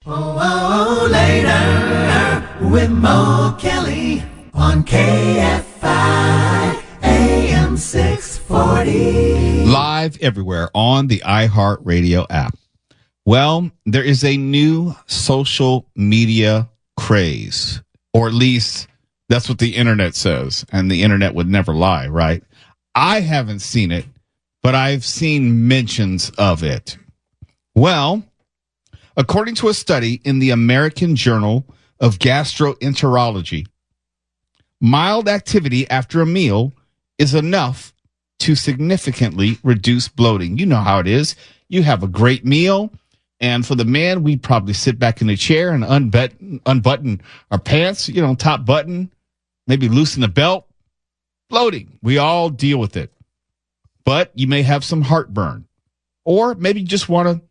Later with Mo Kelly on KFI AM 640. Live everywhere on the iHeartRadio app. Well, there is a new social media craze, or at least that's what the internet says, and the internet would never lie, right? I haven't seen it, but I've seen mentions of it. Well, according to a study in the American Journal of Gastroenterology, mild activity after a meal is enough to significantly reduce bloating. You know how it is. You have a great meal, and for the man, we probably sit back in the chair and unbutton our pants, top button, maybe loosen the belt. Bloating. We all deal with it. But you may have some heartburn, or maybe you just want to,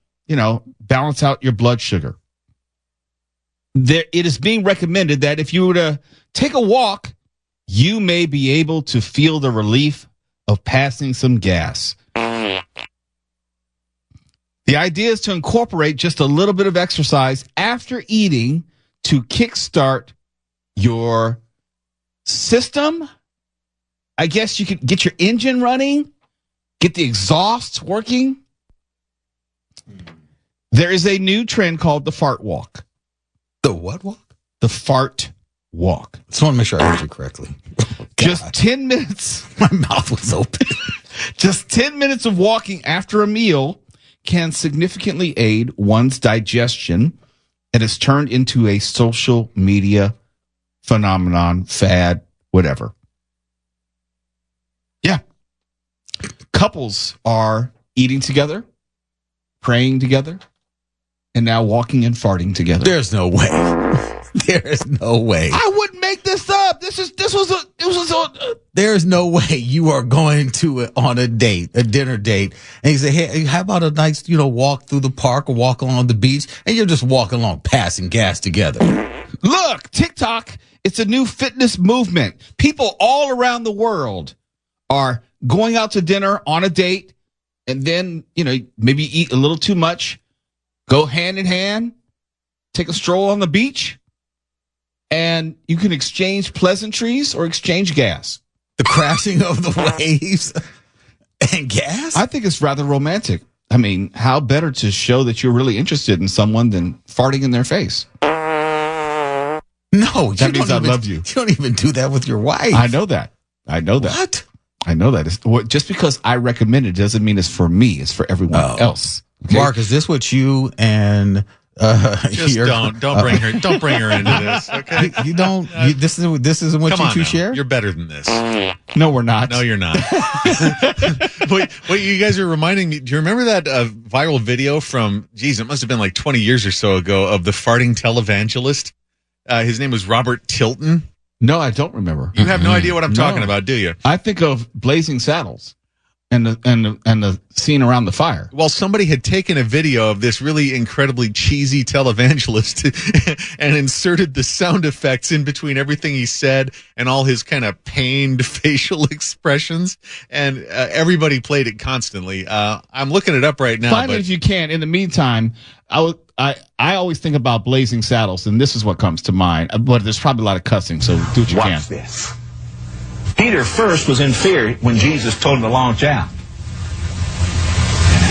balance out your blood sugar. It is being recommended that if you were to take a walk, you may be able to feel the relief of passing some gas. The idea is to incorporate just a little bit of exercise after eating to kickstart your system. I guess you could get your engine running, get the exhausts working. There is a new trend called the fart walk. The what walk? The fart walk. Just want to make sure I heard you correctly. Just 10 minutes. My mouth was open. Just 10 minutes of walking after a meal can significantly aid one's digestion, and it's turned into a social media phenomenon, fad, whatever. Yeah. Couples are eating together, praying together, and now walking and farting together. There's no way. There is no way. I wouldn't make this up. There is no way you are going to on a dinner date, and you say, "Hey, how about a nice, walk through the park or walk along the beach?" And you're just walking along, passing gas together. Look, TikTok, it's a new fitness movement. People all around the world are going out to dinner on a date, and then, maybe eat a little too much, go hand in hand, take a stroll on the beach, and you can exchange pleasantries or exchange gas. The crashing of the waves and gas? I think it's rather romantic. I mean, how better to show that you're really interested in someone than farting in their face? No, that means I love you. You don't even do that with your wife. I know that. What? I know that. Just because I recommend it doesn't mean it's for me. It's for everyone else. Okay? Mark, is this what you and don't bring her into this, okay? This isn't what you two share? You're better than this. No, we're not. No, you're not. Wait, you guys are reminding me. Do you remember that viral video from, it must have been like 20 years or so ago, of the farting televangelist? His name was Robert Tilton. No, I don't remember. You have no idea what I'm talking about, do you? I think of Blazing Saddles and the scene around the fire. Well, somebody had taken a video of this really incredibly cheesy televangelist and inserted the sound effects in between everything he said and all his kind of pained facial expressions, and everybody played it constantly. I'm looking it up right now. Find it if you can. In the meantime, I always think about Blazing Saddles, and this is what comes to mind. But there's probably a lot of cussing, so do what you can. Watch this. Peter first was in fear when Jesus told him to launch out.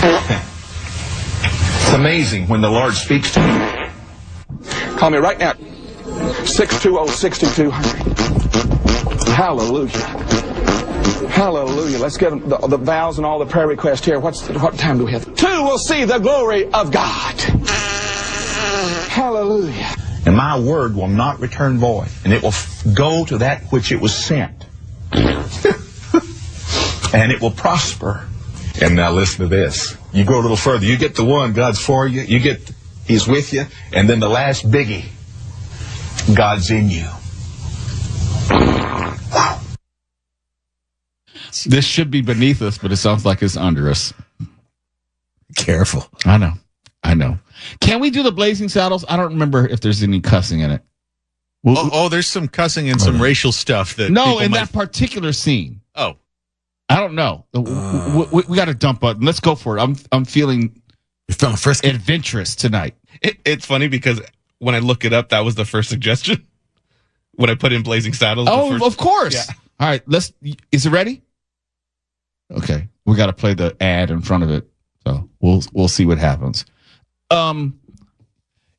It's amazing when the Lord speaks to you. Call me right now. 620-6200. Hallelujah. Hallelujah. Let's get the vows and all the prayer requests here. What time do we have? 2 will see the glory of God. Hallelujah. And my word will not return void, and it will go to that which it was sent. And it will prosper. And now listen to this. You go a little further. You get the one, God's for you. He's with you. And then the last biggie, God's in you. Wow. This should be beneath us, but it sounds like it's under us. Careful. I know. Can we do the Blazing Saddles? I don't remember if there's any cussing in it. There's some cussing and some racial stuff that. No, in that particular scene. Oh, I don't know. We got a dump button. Let's go for it. I'm feeling You're feeling frisky? adventurous tonight. It's funny because when I look it up, that was the first suggestion. When I put in Blazing Saddles. Of course. Yeah. All right, is it ready? Okay. We got to play the ad in front of it. So we'll see what happens.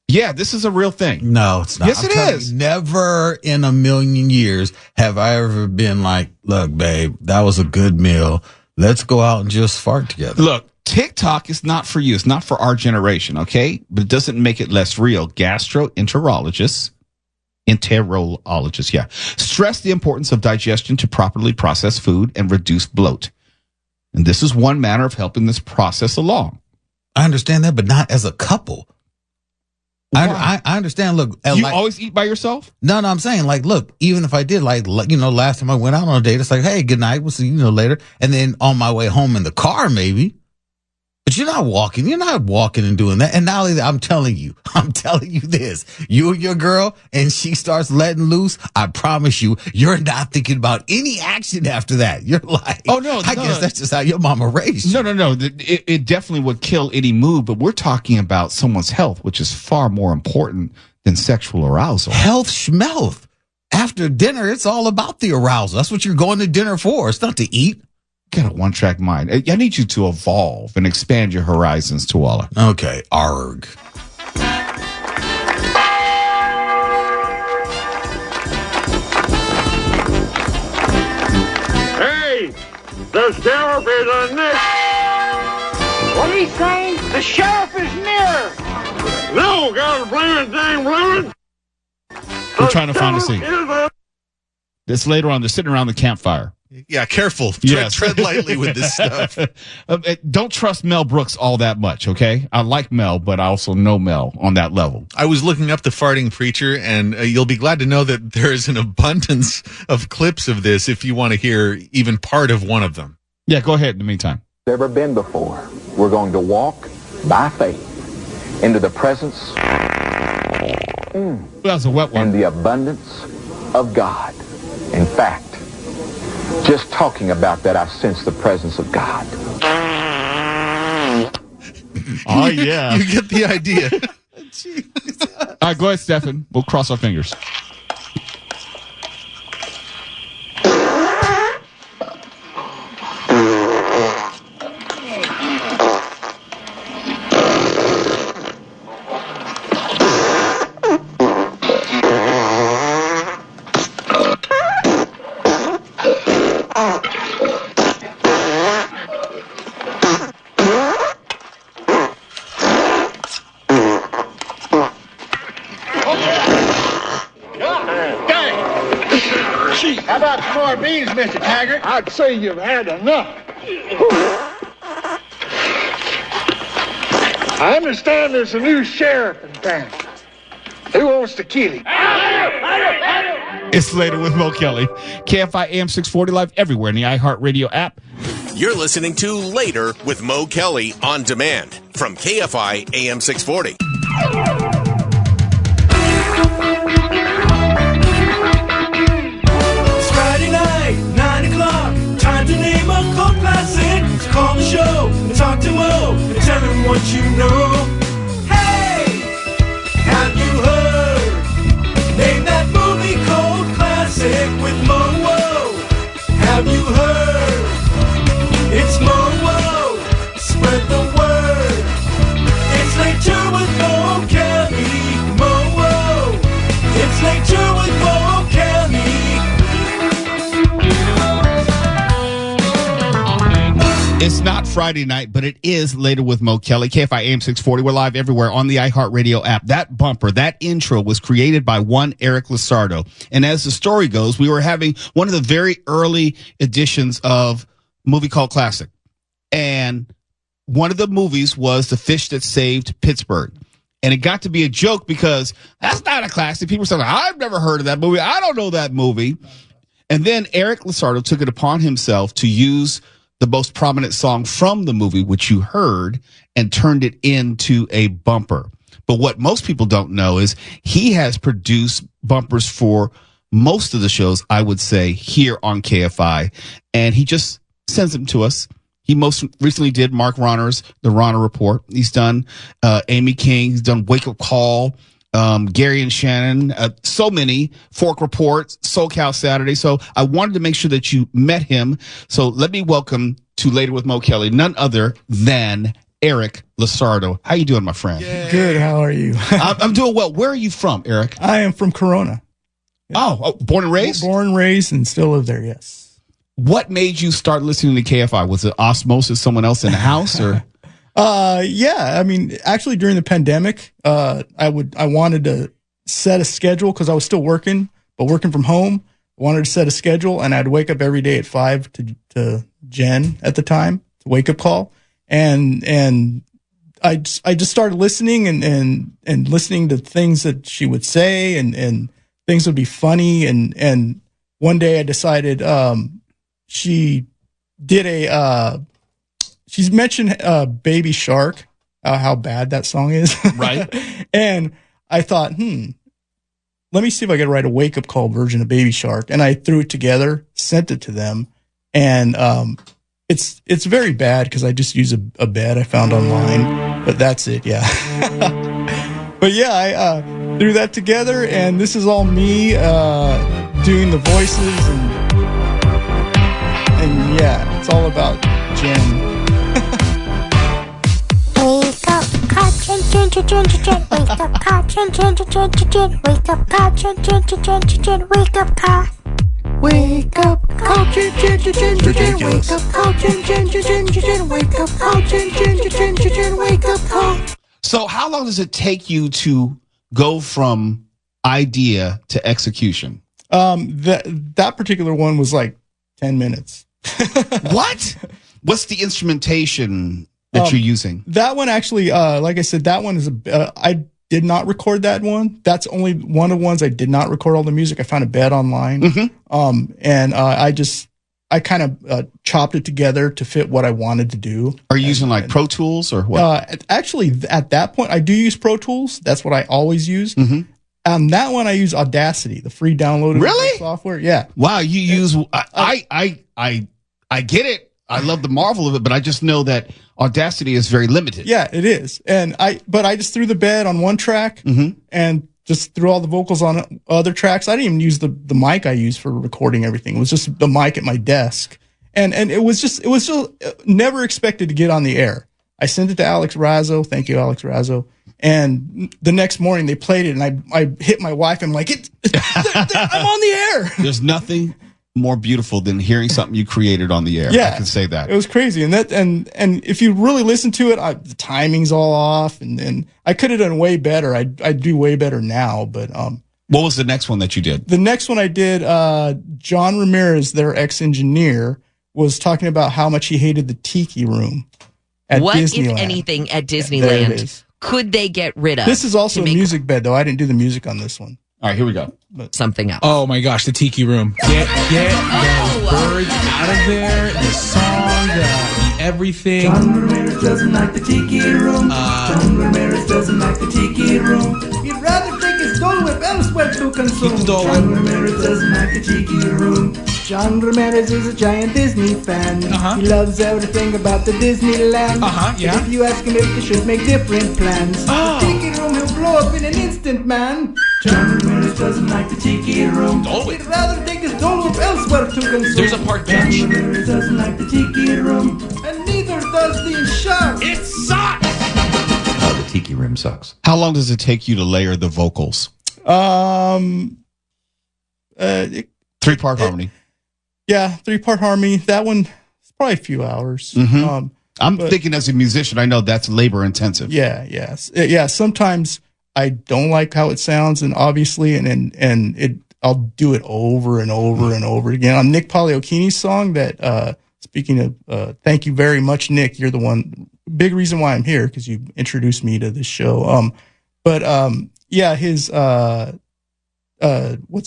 Yeah, this is a real thing. No, it's not. Yes, it is. Never in a million years have I ever been like, look, babe, that was a good meal. Let's go out and just fart together. Look, TikTok is not for you. It's not for our generation, okay? But it doesn't make it less real. Gastroenterologists, stress the importance of digestion to properly process food and reduce bloat. And this is one manner of helping this process along. I understand that, but not as a couple. I understand. Look, You always eat by yourself? No, I'm saying, like, look, even if I did, like, last time I went out on a date, it's like, hey, good night, we'll see you later. And then on my way home in the car, maybe. But you're not walking and doing that. And not only that, I'm telling you this. You and your girl, and she starts letting loose, I promise you're not thinking about any action after that. You're like, oh, no. I guess that's just how your mama raised you. No. It definitely would kill any mood, but we're talking about someone's health, which is far more important than sexual arousal. Health schmealth. After dinner, it's all about the arousal. That's what you're going to dinner for. It's not to eat. Got a one-track mind. I need you to evolve and expand your horizons, Tuala. Okay, arg. Hey, the sheriff is on this. What are you saying? The sheriff is near. No, got a blaming thing running. We're trying to find a scene. This later on, they're sitting around the campfire. Yeah, careful. Yes. Tread lightly with this stuff. Don't trust Mel Brooks all that much, okay? I like Mel, but I also know Mel on that level. I was looking up the farting preacher, and you'll be glad to know that there is an abundance of clips of this if you want to hear even part of one of them. Yeah, go ahead in the meantime. Ever been before. We're going to walk by faith into the presence That was a wet one. and the abundance of God. In fact, just talking about that, I've sensed the presence of God. Oh, yeah. You get the idea. All right, go ahead, Stefan. We'll cross our fingers. How about some more beans, Mr. Taggart? I'd say you've had enough. I understand there's a new sheriff in town. Who wants to kill him? It's Later with Mo Kelly. KFI AM 640 live everywhere in the iHeartRadio app. You're listening to Later with Mo Kelly on demand from KFI AM 640. It's Friday night, 9 o'clock. Time to name a cult classic. So call the show and talk to Mo and tell him what you know. Hey, have you heard? Name that movie cult classic with Mo. Have you heard? It's Mo. Spread the word. It's Later with Mo Kelly. Mo. It's Later with Mo Kelly. It's not Friday night, but it is Later with Mo Kelly. KFI AM 640. We're live everywhere on the iHeartRadio app. That bumper, that intro was created by one Eric Lisardo. And as the story goes, we were having one of the very early editions of Movie Called Classic. And one of the movies was The Fish That Saved Pittsburgh. And it got to be a joke because that's not a classic. People said, I've never heard of that movie. I don't know that movie. And then Eric Lisardo took it upon himself to use the most prominent song from the movie, which you heard, and turned it into a bumper. But what most people don't know is he has produced bumpers for most of the shows, I would say, here on KFI. And he just sends them to us. He most recently did Mark Ronner's The Ronner Report. He's done Amy King. He's done Wake Up Call, Gary and Shannon, so many, Fork Reports, SoCal Saturday. So I wanted to make sure that you met him. So let me welcome to Later with Mo Kelly, none other than Eric Lisardo. How you doing, my friend? Good. How are you? I'm doing well. Where are you from, Eric? I am from Corona. Oh, born and raised? Born, raised, and still live there, yes. What made you start listening to KFI? Was it osmosis, someone else in the house, or? Yeah. I mean, actually, during the pandemic, I wanted to set a schedule because I was still working, but working from home. I wanted to set a schedule, and I'd wake up every day at 5 to Jen at the time, to wake up call, and I just started listening and listening to things that she would say, and things would be funny, and one day I decided she did she's mentioned Baby Shark, how bad that song is. Right. And I thought, let me see if I can write a wake-up call version of Baby Shark. And I threw it together, sent it to them. And it's very bad because I just use a bed I found online. But that's it, yeah. But yeah, I threw that together, and this is all me doing the voices. And yeah, it's all about Jen. Wake up, call, Jen, wake up, call, Jen, wake up, call, Jen, wake up, call. Wake up, call, Jen, wake up, call, Jen, wake up, call, Jen, wake up, call. So how long does it take you to go from idea to execution? That particular one was like 10 minutes. What? What's the instrumentation that you're using? That one actually, like I said, that one is I did not record that one. That's only one of the ones I did not record all the music. I found a bed online. Mm-hmm. And I kind of chopped it together to fit what I wanted to do. Are you using like Pro Tools or what? Actually, at that point, I do use Pro Tools. That's what I always use. Mm-hmm. That one I use Audacity, the free downloadable software. Yeah. Wow, you use I get it. I love the marvel of it, but I just know that Audacity is very limited. Yeah, it is. But I just threw the bed on one track and just threw all the vocals on other tracks. I didn't even use the mic I used for recording everything. It was just the mic at my desk. And it was just never expected to get on the air. I sent it to Alex Razzo. Thank you, Alex Razzo. And the next morning they played it, and I hit my wife and I'm like, I'm on the air. There's nothing more beautiful than hearing something you created on the air. Yeah, I can say that. It was crazy. And if you really listen to it, the timing's all off, and I could have done way better. I do way better now, but what was the next one that you did? The next one I did, John Ramirez, their ex-engineer, was talking about how much he hated the Tiki Room at Disneyland. If anything, at Disneyland could they get rid of? This is also a music bed, though. I didn't do the music on this one. All right, here we go. Something else. Oh my gosh, the Tiki Room. Get those birds out of there. The song, the everything. John Ramirez doesn't like the Tiki Room. John Ramirez doesn't like the Tiki Room. He'd rather take his Dole Whip elsewhere to consume. John Ramirez doesn't like the Tiki Room. John Ramirez is a giant Disney fan. He loves everything about the Disneyland. Yeah. But if you ask him if they should make different plans, the Tiki Room he'll blow up in an instant, man. John Ramirez doesn't like the Tiki Room. He'd rather take his Dole Whip elsewhere to consume. There's a park bench. John Ramirez doesn't like the Tiki Room. And neither does the Shark. It sucks! Oh, the Tiki Room sucks. How long does it take you to layer the vocals? 3-part harmony. Yeah, 3-part harmony. That one is probably a few hours. I'm thinking as a musician, I know that's labor intensive. Yeah. Sometimes I don't like how it sounds, and obviously, I'll do it over and over and over again. On Nick Pagliocchini's song that, speaking of, thank you very much, Nick. You're the one, big reason why I'm here, because you introduced me to this show. Yeah, his, what's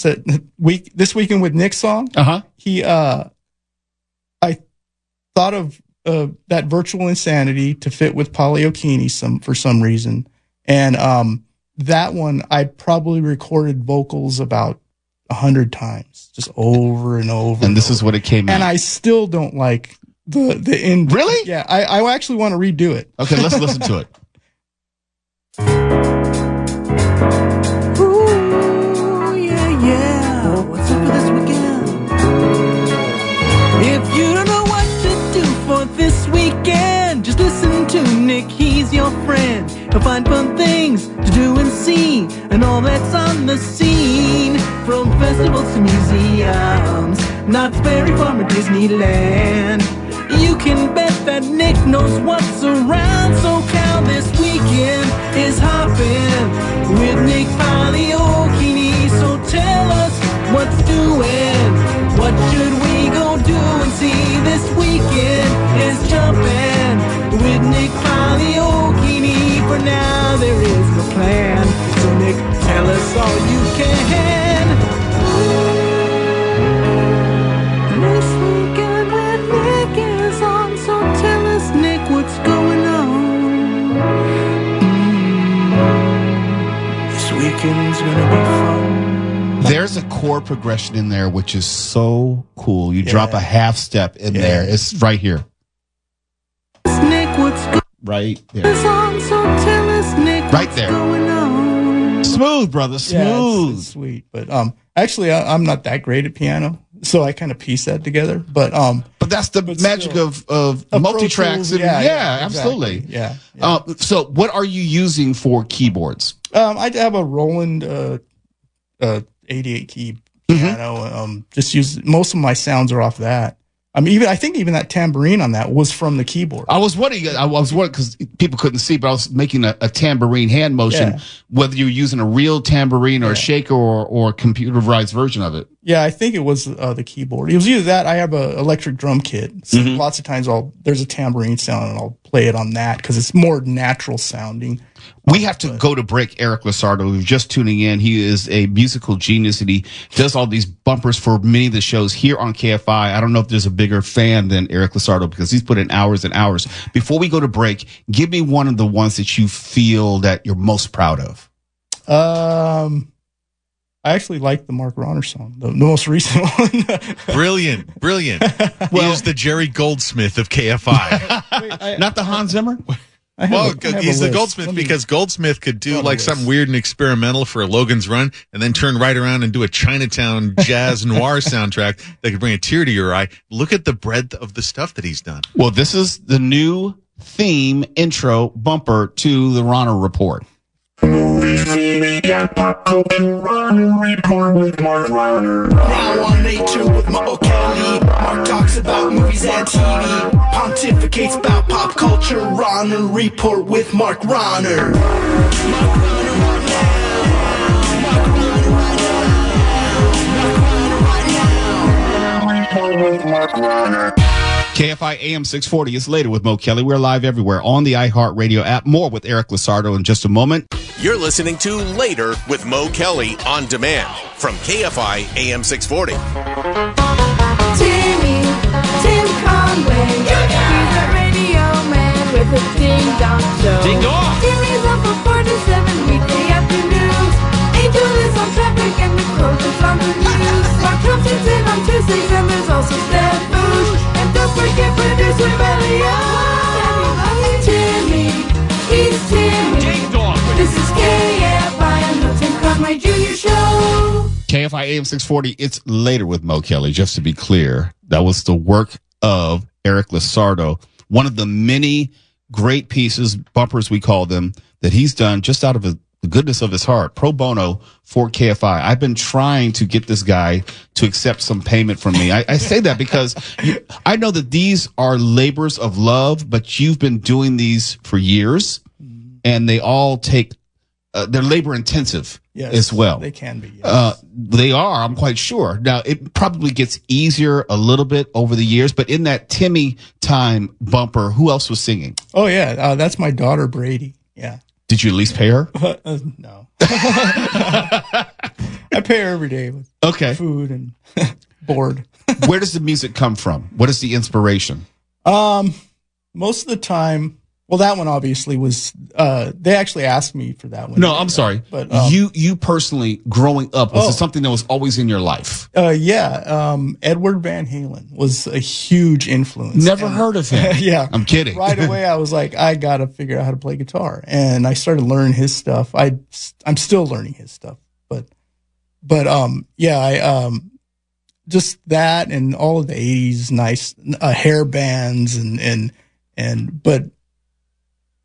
that This Weekend with Nick song? He, I thought of that Virtual Insanity to fit with Pagliocchini for some reason. And that one, I probably recorded vocals about 100 times, just over and over. And this is what it came out. And I still don't like The end. Really? Yeah, I actually want to redo it. Okay, let's listen to it. Ooh, yeah. What's up for this weekend? If you don't know what to do for this weekend, just listen to Nick, he's your friend. He'll find fun things to do and see, and all that's on the scene. From festivals to museums, Knott's Berry Farm or Disneyland. You can bet that Nick knows what's around. SoCal this weekend is hopping with Nick Pagliocchini. So tell us what's doing. What should we go do and see? This weekend is jumping with Nick Pagliocchini. For now there is no plan, so Nick, tell us all you can. This weekend with Nick is on, so tell us, Nick, what's going on. This weekend's gonna be fun. There's a chord progression in there which is so cool. You drop a half step in there. It's right here. Nick, what's right there. on, so tell us, Nick, Right what's there. going on. Smooth, brother. Yeah, Smooth. it's sweet. But actually, I'm not that great at piano, so I kind of piece that together. But that's the magic of multi-tracks. And, absolutely. Exactly. Yeah. So what are you using for keyboards? I have a Roland 88 key piano. Just use most of my sounds are off that. I think even that tambourine on that was from the keyboard. I was wondering because people couldn't see, but I was making a tambourine hand motion, whether you were using a real tambourine or a shaker or a computerized version of it. Yeah, I think it was the keyboard. It was either that. I have an electric drum kit. So lots of times there's a tambourine sound and I'll play it on that because it's more natural sounding. We have to go to break. Eric Lisardo, who's just tuning in, he is a musical genius and he does all these bumpers for many of the shows here on KFI. I don't know if there's a bigger fan than Eric Lisardo because he's put in hours and hours. Before we go to break, give me one of the ones that you feel that you're most proud of. I actually like the Mark Ronner song, the most recent one. Brilliant. He is the Jerry Goldsmith of KFI. Not the Hans Zimmer? Well, he's the Goldsmith because Goldsmith could do like something weird and experimental for Logan's Run and then turn right around and do a Chinatown jazz noir soundtrack that could bring a tear to your eye. Look at the breadth of the stuff that he's done. Well, this is the new theme intro bumper to the Ronner Report. Movie, TV, and pop culture, Ronner Report with Mark Ronner. Now on Nature with Mo Kelly, Mark talks about movies and TV, pontificates about pop culture, Ronner Report with Mark Ronner. Mark Ronner right now. Mark Ronner right now. Mark Ronner right now. Report with Mark Ronner. KFI AM 640 is later with Mo Kelly. We're live everywhere on the iHeartRadio app. More with Eric Lisardo in just a moment. You're listening to Later with Mo Kelly on demand from KFI AM 640. Tim Conway, he's a radio man with a ding-dong show. Ding-dong! Timmy's up for 4 to 7 weekday afternoons. Angel is on traffic and Nicole is on the news. Mark Thompson's in on Tuesdays and there's also Steph Boosh. And don't forget producer Melio. Timmy, he's Timmy. Ding-dong! This is KFI and the Tim Conway Jr. Show. KFI AM 640, it's later with Mo Kelly. Just to be clear, that was the work of Eric Lisardo, one of the many great pieces, bumpers we call them, that he's done just out of the goodness of his heart, pro bono for KFI. I've been trying to get this guy to accept some payment from me. I say that because I know that these are labors of love, but you've been doing these for years, and they all take they're labor intensive as well. They can be. Yes. They are, I'm quite sure. Now, it probably gets easier a little bit over the years, but in that Timmy time bumper, who else was singing? Oh, yeah. That's my daughter, Brady. Yeah. Did you at least pay her? No. I pay her every day with food and board. Where does the music come from? What is the inspiration? Most of the time, Well, that one obviously was. They actually asked me for that one. No, I'm sorry. But you personally, growing up, was it something that was always in your life? Yeah. Edward Van Halen was a huge influence. Never heard of him. Yeah, I'm kidding. Right away, I was like, I got to figure out how to play guitar, and I started learning his stuff. I'm still learning his stuff, but just that and all of the '80s nice hair bands but.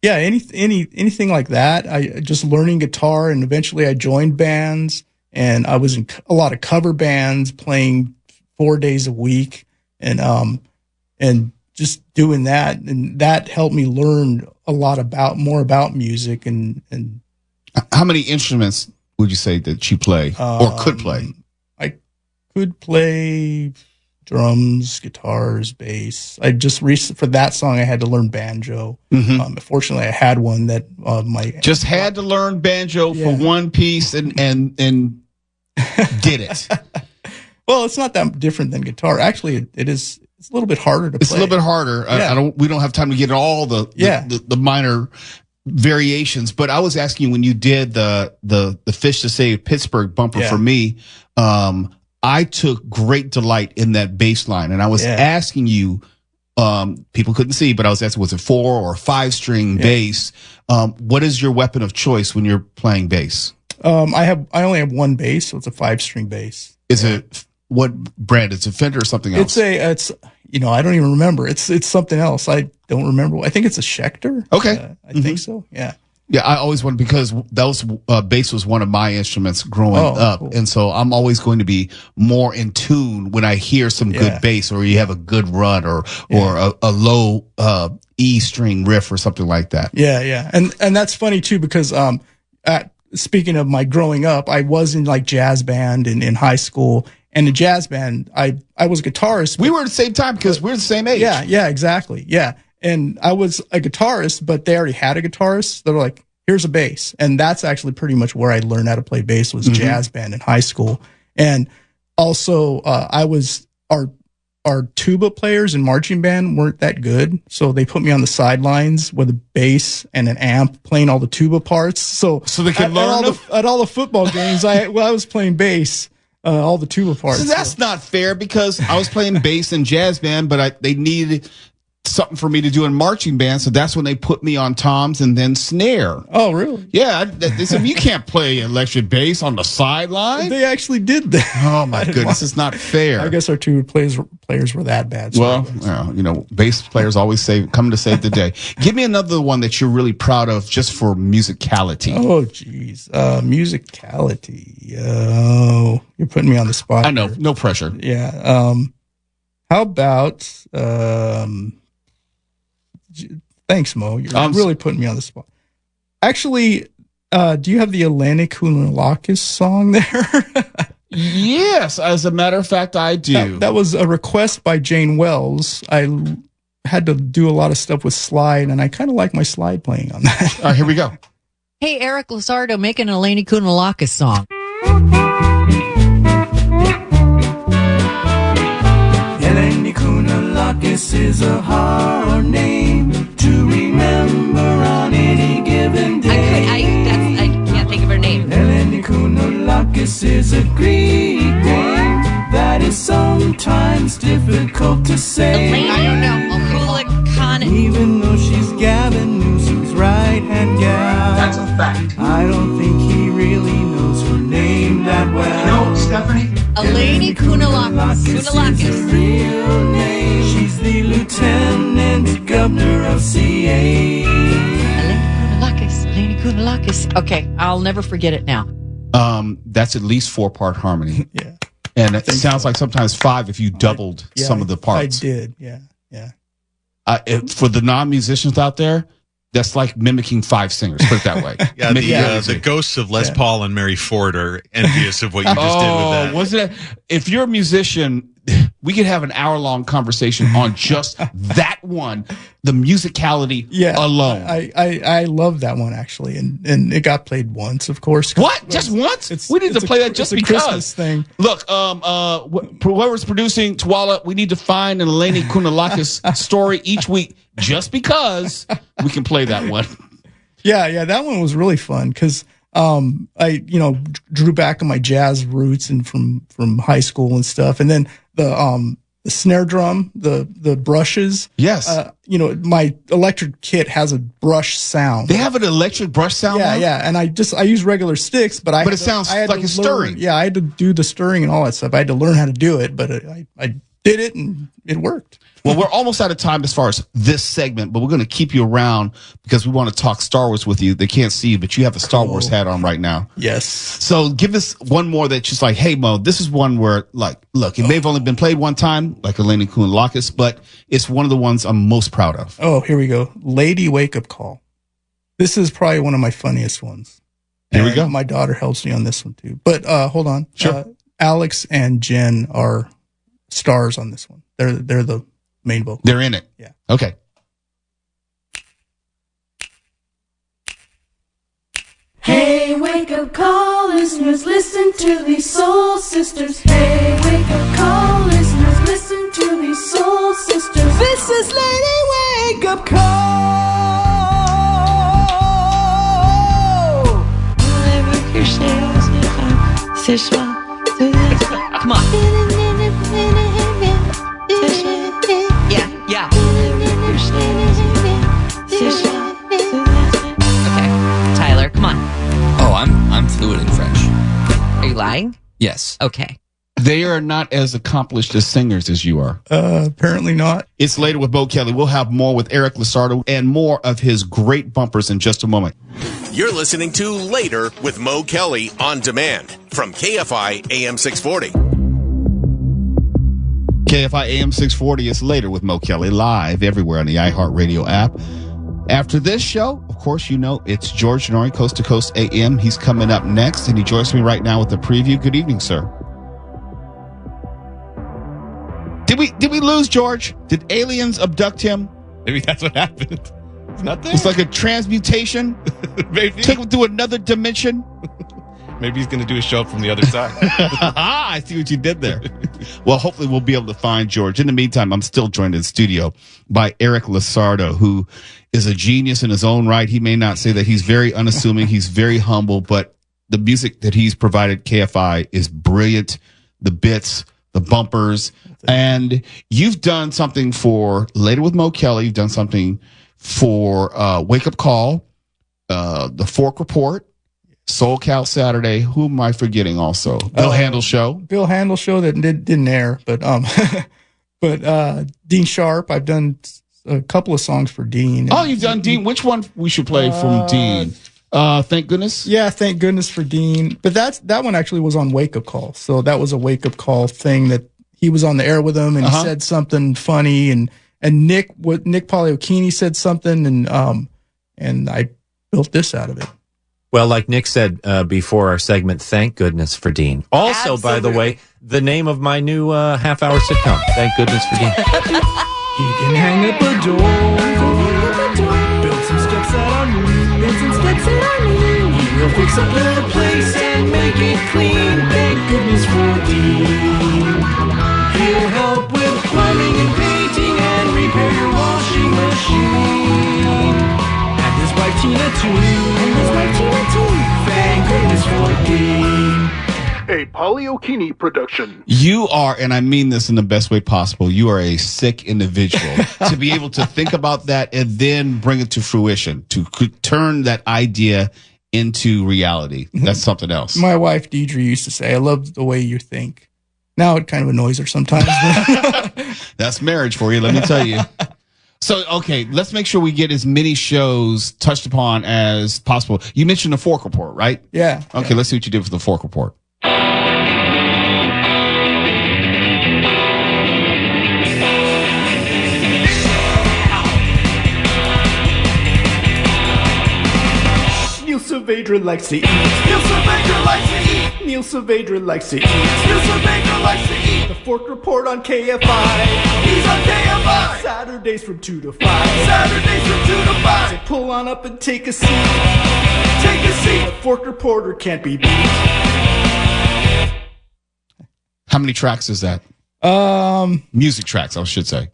Yeah, anything like that. I just learning guitar, and eventually I joined bands, and I was in a lot of cover bands, playing 4 days a week, and just doing that, and that helped me learn a lot more about music. And how many instruments would you say that you play or could play? I could play drums, guitars, bass. I just for that song I had to learn banjo. Fortunately, I had one that just had to learn banjo for one piece and did it. Well, it's not that different than guitar. Actually, it is. It's a little bit harder to play. It's a little bit harder. Yeah. We don't have time to get all the minor variations. But I was asking you when you did the Fish to Save Pittsburgh bumper for me. I took great delight in that bass line, and I was asking you, people couldn't see, but I was asking, was it 4 or 5 string bass? What is your weapon of choice when you're playing bass? I only have one bass, so it's a 5-string bass. Is it, what brand? Is it Fender or something else? It's I don't even remember. It's something else. I don't remember. I think it's a Schecter. Okay. I think so. Yeah. Yeah, I always wanted, because bass was one of my instruments growing up. Cool. And so I'm always going to be more in tune when I hear some good bass, or you have a good run or a low E string riff or something like that. Yeah. And that's funny too, because speaking of my growing up, I was in like jazz band in high school, and the jazz band, I was a guitarist. We were at the same time because we're the same age. Yeah, exactly. Yeah. And I was a guitarist, but they already had a guitarist. They're like, here's a bass. And that's actually pretty much where I learned how to play bass, was jazz band in high school. And also, our tuba players in marching band weren't that good. So they put me on the sidelines with a bass and an amp playing all the tuba parts. So they could learn at all the football games, I was playing bass, all the tuba parts. So that's not fair, because I was playing bass in jazz band, but they needed something for me to do in marching band, so that's when they put me on toms and then snare. Oh, really? Yeah, they said you can't play electric bass on the sideline. They actually did that. Oh my goodness, it's not fair. I guess our two players were that bad. So well, bass players always come to save the day. Give me another one that you're really proud of, just for musicality. Oh, geez, musicality. Oh, you're putting me on the spot. I know, no pressure. Yeah. How about? Thanks, Mo. You're really putting me on the spot. Actually, do you have the Atlantic Kunalakis song there? Yes, as a matter of fact, I do. That was a request by Jane Wells. I had to do a lot of stuff with slide, and I kind of like my slide playing on that. All right, here we go. Hey, Eric Lisardo, make an Eleni Kunalakis song. Eleni Kunalakis is a hard name to remember on any given day. I can't think of her name. Eleni Kunalakis is a Greek name that is sometimes difficult to say. I don't know. Even though she's Gavin Newsom's right-hand gal. That's a fact. I don't think he really knows her name that well. You know, Stephanie? Eleni Kunalakis. Is her real name. She's the lieutenant governor of CA. Eleni Kunalakis. Okay, I'll never forget it now. That's at least 4-part harmony. Yeah. And it sounds like sometimes 5 if you doubled some of the parts. I did, yeah. For the non-musicians out there, that's like mimicking 5 singers. Put it that way. The ghosts of Les Paul and Mary Ford are envious of what you just did with that. Wasn't it? If you're a musician, we could have an hour-long conversation on just that one, the musicality alone. I love that one actually, and it got played once, of course. What? Just once? We need to play that just it's because. a Christmas thing. Look, whoever's producing Twala, we need to find an Eleni Kounalakis story each week just because we can play that one. Yeah, that one was really fun because I drew back on my jazz roots and from high school and stuff, and then the snare drum, the brushes. Yes. My electric kit has a brush sound. They have an electric brush sound. Yeah, and I use regular sticks, but it sounds like it's stirring. Yeah, I had to do the stirring and all that stuff. I had to learn how to do it, but I did it and it worked. Well, we're almost out of time as far as this segment, but we're going to keep you around because we want to talk Star Wars with you. They can't see you, but you have a Star Wars hat on right now. Yes. So give us one more that's just like, hey, Mo, this is one where, like, look, it may have only been played one time, like Eleni Kounalakis, but it's one of the ones I'm most proud of. Oh, here we go. Lady Wake Up Call. This is probably one of my funniest ones. Here we go. My daughter helps me on this one too. But hold on. Sure. Alex and Jen are stars on this one. They're the main vocal. They're in it. Yeah. Okay. Hey, wake up call, listeners, listen to these soul sisters. Hey, wake up call, listeners, listen to these soul sisters. This is Lady Wake Up Call. Come on. Yeah. Okay, Tyler, come on. Oh, I'm fluent in French. Are you lying? Yes. Okay. They are not as accomplished as singers as you are. Apparently not. It's Later with Bo Kelly. We'll have more with Eric Lisardo and more of his great bumpers in just a moment. You're listening to Later with Mo Kelly on demand from KFI AM 640. KFI AM 640 is Later with Mo Kelly, live everywhere on the iHeartRadio app. After this show, of course, you know, it's George Denori, Coast to Coast AM. He's coming up next, and he joins me right now with the preview. Good evening, sir. Did we lose George? Did aliens abduct him? Maybe that's what happened. It's not there. It's like a transmutation. Maybe. Take him to another dimension. Maybe he's going to do a show from the other side. I see what you did there. Well, hopefully we'll be able to find George. In the meantime, I'm still joined in the studio by Eric Lisardo, who is a genius in his own right. He may not say that. He's very unassuming. He's very humble, but the music that he's provided KFI is brilliant. The bits, the bumpers, and you've done something for Later with Mo Kelly. You've done something for Wake Up Call, the Fork Report, Soul Cal Saturday. Who am I forgetting also? Bill Handel Show. Bill Handel Show that didn't air, but Dean Sharp. I've done a couple of songs for Dean. Oh, you've done Dean. Which one we should play from Dean? Thank Goodness. Yeah, Thank Goodness for Dean. But that one actually was on Wake Up Call. So that was a Wake Up Call thing that he was on the air with him and he said something funny and Nick Poliokini said something and I built this out of it. Well, like Nick said before our segment, thank goodness for Dean. Also, by the way, the name of my new half-hour sitcom, Thank Goodness for Dean. You can hang up a door, build some steps that are new, He will fix up the place and make it clean. Thank goodness for Dean. He'll help with plumbing and painting and repair your washing machine. And his wife Tina too. Thank goodness for Dean. A Poliokini production. You are, and I mean this in the best way possible, you are a sick individual to be able to think about that and then bring it to fruition, to turn that idea into reality. That's something else. My wife Deidre used to say, I love the way you think. Now it kind of annoys her sometimes. That's marriage for you, let me tell you. So, okay, let's make sure we get as many shows touched upon as possible. You mentioned the Fork Report, right? Yeah. Okay, Let's see what you did for the Fork Report. Neil Saavedra likes to eat. Saavedra likes to eat. Neil Saavedra likes to eat. The Fork Report on KFI. He's on KFI. Saturdays from 2 to 5. Saturdays from 2 to 5. So pull on up and take a seat. Take a seat. The Fork Reporter can't be beat. How many tracks is that? Music tracks, I should say.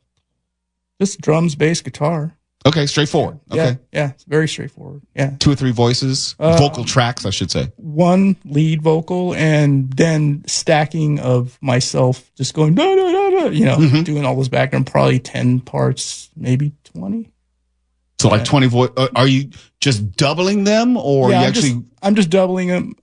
Just drums, bass, guitar. Okay, straightforward. Okay. Yeah, it's very straightforward. Yeah. 2 or 3 voices, vocal tracks, I should say. One lead vocal, and then stacking of myself just going, da, da, da, da, you know, doing all those background, probably 10 parts, maybe 20. So like 20 are you just doubling them, or Yeah, you actually? I'm just doubling them,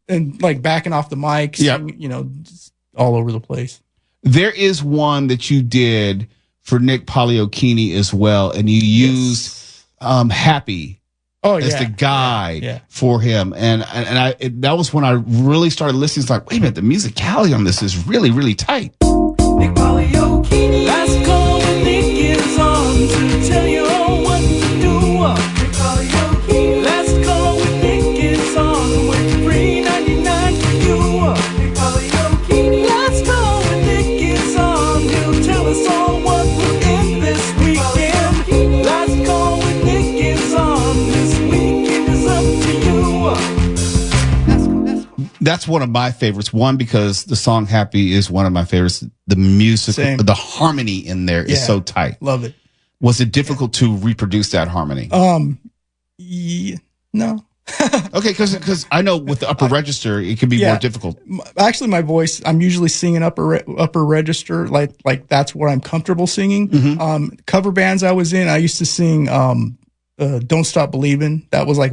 and like backing off the mics, you know, just all over the place. There is one that you did for Nick Poliokini as well, and you used Happy as the guide for him, and that was when I really started listening. It's like, wait a minute, the musicality on this is really, really tight. Nick Poliokini. Last call when Nick is on to tell you all what to do. Nick Poliokini. Last call when Nick is on with $3.99 for you. Nick Poliokini. Last call when Nick is on, he'll tell us all what we're in this weekend. Last call when Nick is on, this weekend is up to you. That's one of my favorites. One, because the song Happy is one of my favorites. The music, the harmony in there is so tight. Love it. Was it difficult to reproduce that harmony? No. Okay, because I know with the upper register, it can be more difficult. Actually, my voice, I'm usually singing upper register, like that's where I'm comfortable singing. Cover bands I was in, I used to sing Don't Stop Believing. That was like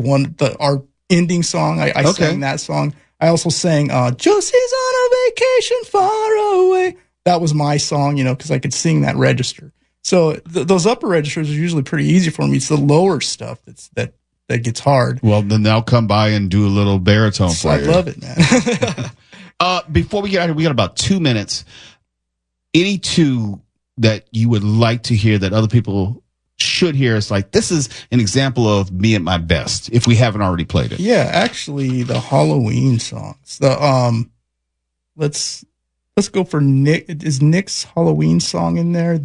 our ending song. I sang that song. I also sang Josie's on a vacation far away. That was my song, you know, because I could sing that register. So those upper registers are usually pretty easy for me. It's the lower stuff that gets hard. Well, then they'll come by and do a little baritone for you. I love it, man. Before we get out of here, we got about 2 minutes. Any two that you would like to hear that other people should hear? It's like, this is an example of me at my best, if we haven't already played it. Yeah, actually, the Halloween songs. Let's go for Nick. Is Nick's Halloween song in there?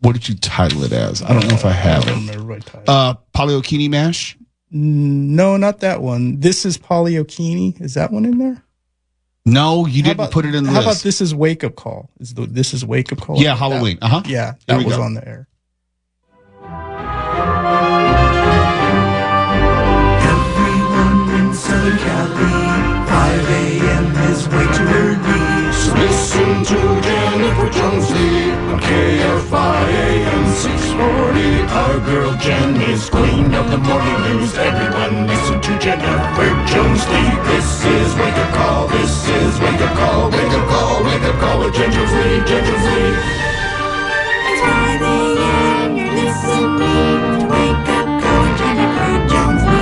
What did you title it as? I don't know if I have it. I don't remember what I titled. Poliokini Mash? No, not that one. This is Poliokini. Is that one in there? No, you didn't put it in the list. How about This is Wake Up Call? This is Wake Up Call? Yeah, Halloween. Yeah, that was on the air. Everyone in Southern Cali, 5 a.m. is way too early. So listen to Jennifer Jonesley on KFI AM 640. Our girl Jen is queen of the morning news. Everyone listen to Jennifer Jonesley. This is Wake Up Call. This is Wake Up Call. Wake Up Call. Wake Up Call with Jen Jonesley. Jen Jonesley. It's 5 a.m. You're listening to Wake Up Call with Jennifer Jonesley.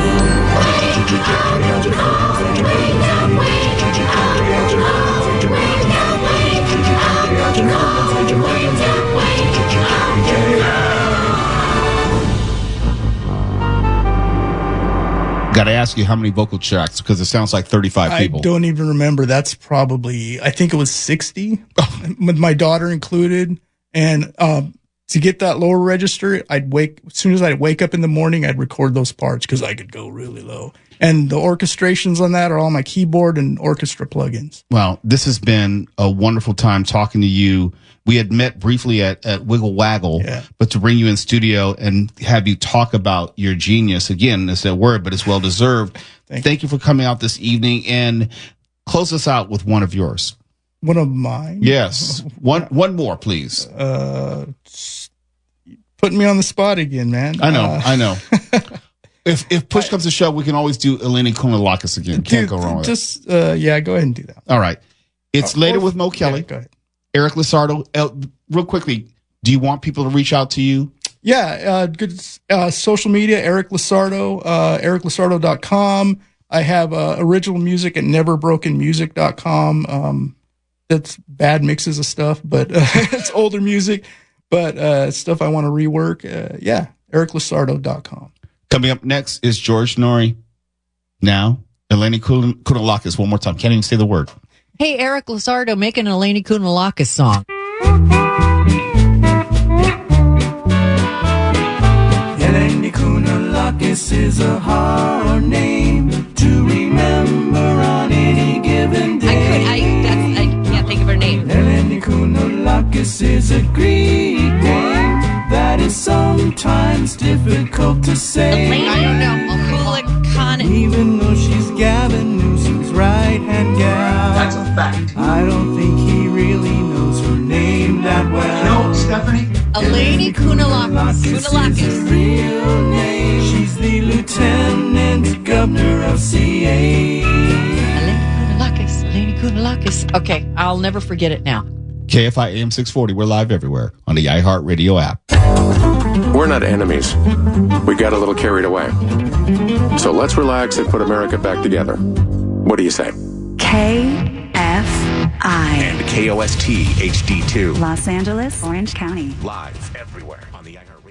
Got to ask you how many vocal tracks, because it sounds like 35 people. I don't even remember. That's probably, I think it was 60 with my daughter included. And to get that lower register, as soon as I'd wake up in the morning, I'd record those parts because I could go really low. And the orchestrations on that are all my keyboard and orchestra plugins. Well, this has been a wonderful time talking to you. We had met briefly at Wiggle Waggle, but to bring you in studio and have you talk about your genius, again, it's that word, but it's well deserved. Thank you for coming out this evening, and close us out with one of yours. One of mine? Yes. One more, please. Putting me on the spot again, man. I know. If push comes to shove, we can always do Eleni Kounalakis again. Can't go wrong with that. Go ahead and do that. All right. It's later with Mo Kelly. Go ahead. Eric Lisardo. Real quickly, do you want people to reach out to you? Yeah, good social media, Eric Lisardo, ericlisardo.com. I have original music at neverbrokenmusic.com. That's bad mixes of stuff, but it's older music, but stuff I want to rework. ericlisardo.com. Coming up next is George Norrie. Now Eleni Kounalakis, one more time. Can't even say the word. Hey, Eric Lisardo making an Eleni Kounalakis song. Eleni Kounalakis is a hard name to remember on any given day. I can't think of her name. Eleni Kounalakis is a Greek name that is sometimes difficult to say. I don't know. Even though she's Gavin Newsom's right-hand gal. That's a fact. I don't think he really knows her name that well. You know, Stephanie? Eleni Kounalakis. Is her real name. She's the lieutenant governor of CA. Eleni Kounalakis. Okay, I'll never forget it now. KFI AM 640. We're live everywhere on the iHeartRadio app. We're not enemies. We got a little carried away. So let's relax and put America back together. What do you say? KFI. And KOST HD2. Los Angeles, Orange County. Live everywhere on the iHeartRadio.